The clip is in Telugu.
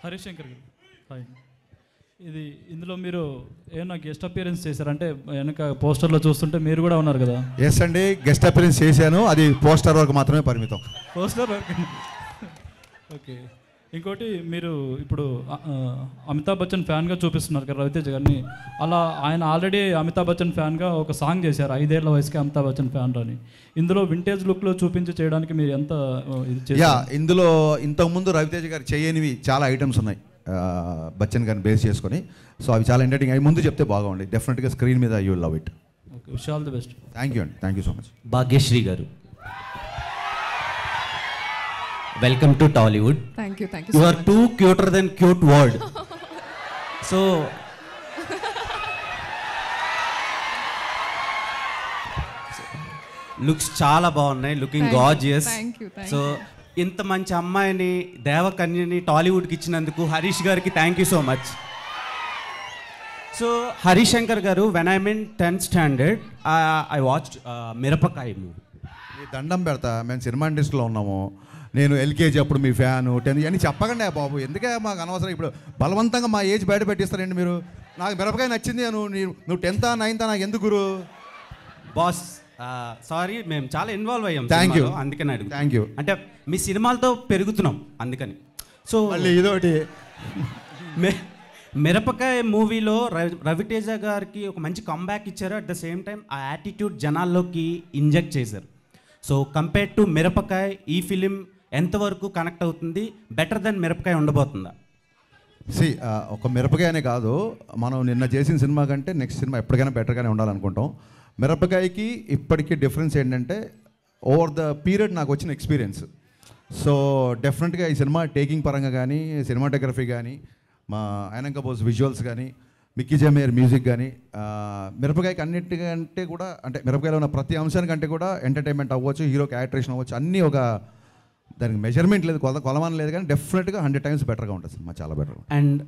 హరీష్ శంకర్ గారు హాయ్. ఇందులో మీరు ఏమన్నా గెస్ట్ అపియరెన్స్ చేశారంటే వెనక పోస్టర్లో చూస్తుంటే మీరు కూడా ఉన్నారు కదా? ఎస్ అండి, గెస్ట్ అపియరెన్స్ చేశాను. అది పోస్టర్ వరకు మాత్రమే పరిమితం. పోస్టర్ వరకు. ఓకే. ఇంకోటి, మీరు ఇప్పుడు అమితాబ్ బచ్చన్ ఫ్యాన్గా చూపిస్తున్నారు కదా రవితేజ గారిని. అలా ఆయన ఆల్రెడీ అమితాబ్ బచ్చన్ ఫ్యాన్గా ఒక సాంగ్ చేశారు, 5 ఏళ్ల వయసుకి అమితాబ్ బచ్చన్ ఫ్యాన్ అని. ఇందులో వింటేజ్ లుక్లో చూపించి చేయడానికి మీరు ఎంత ఇది చేశారు? ఇందులో ఇంతకుముందు రవితేజ గారు చేయనివి చాలా ఐటమ్స్ ఉన్నాయి బచ్చన్ గారిని బేస్ చేసుకొని. సో అవి చాలా ఎంటర్టైనింగ్. అవి ముందు చెప్తే బాగుంది. డెఫినెట్గా స్క్రీన్ మీద you will love it. Okay, wish all the best. Thank you అండి, thank you so much. Bhagyashree గారు, welcome to Tollywood. Thank you You are too cuter than cute word. So looks చాలా బాగున్నాయి, లుకింగ్ గార్జియస్. సో ఇంత మంచి అమ్మాయిని, దేవకన్యని టాలీవుడ్కి ఇచ్చినందుకు హరీష్ గారికి thank you so much. So Harish Shankar గారు, when I mean 10th standard I watched Mirapakaya movie. మీ దండం పెడతా, మేము సినిమా ఇండస్ట్రీలో ఉన్నాము. నేను ఎల్కేజీ అప్పుడు మీ ఫ్యాను, 10th అని చెప్పకండి బాబు, ఎందుకే మాకు అనవసరం. ఇప్పుడు బలవంతంగా మా ఏజ్ బయట పెట్టిస్తారండి మీరు. నాకు మిరపకాయ నచ్చింది, నువ్వు 10th 9th నాకు ఎందుకు గురు? బాస్ సారీ, మేము చాలా ఇన్వాల్వ్ అయ్యాం. థ్యాంక్ యూ, అందుకని అడుగు. Thank you. అంటే మీ సినిమాలతో పెరుగుతున్నాం అందుకని. సో మళ్ళీ ఇదొకటి. మిరపకాయ మూవీలో రవితేజ గారికి ఒక మంచి కంబ్యాక్ ఇచ్చారు. అట్ ద సేమ్ టైం ఆ యాటిట్యూడ్ జనాల్లోకి ఇంజెక్ట్ చేశారు. సో కంపేర్ టు మిరపకాయ, ఈ ఫిలిం ఎంతవరకు కనెక్ట్ అవుతుంది? బెటర్ దెన్ మిరపకాయ ఉండబోతుందా? ఒక మిరపకాయనే కాదు, మనం నిన్న చేసిన సినిమా కంటే నెక్స్ట్ సినిమా ఎప్పటికైనా బెటర్గానే ఉండాలనుకుంటాం. మిరపకాయకి ఇప్పటికీ డిఫరెన్స్ ఏంటంటే ఓవర్ ద పీరియడ్ నాకు వచ్చిన ఎక్స్పీరియన్స్. సో డెఫినెట్గా ఈ సినిమా టేకింగ్ పరంగా కానీ, సినిమాటోగ్రఫీ కానీ, మా ఆయనంక బోస్ విజువల్స్ కానీ, మిక్కీ జమేర్ మ్యూజిక్ కానీ, మిరపకాయకి అన్నిటికంటే కూడా, అంటే మిరపకాయలో ఉన్న ప్రతి అంశానికంటే కూడా ఎంటర్టైన్మెంట్ అవ్వచ్చు, హీరోకి యాక్టరేషన్ అవ్వచ్చు, అన్నీ ఒక దానికి మెజర్మెంట్ లేదు, కొలమానం లేదు, కానీ డెఫినెట్గా 100 times బెటర్గా ఉంటుంది సినిమా, చాలా బెటర్. అండ్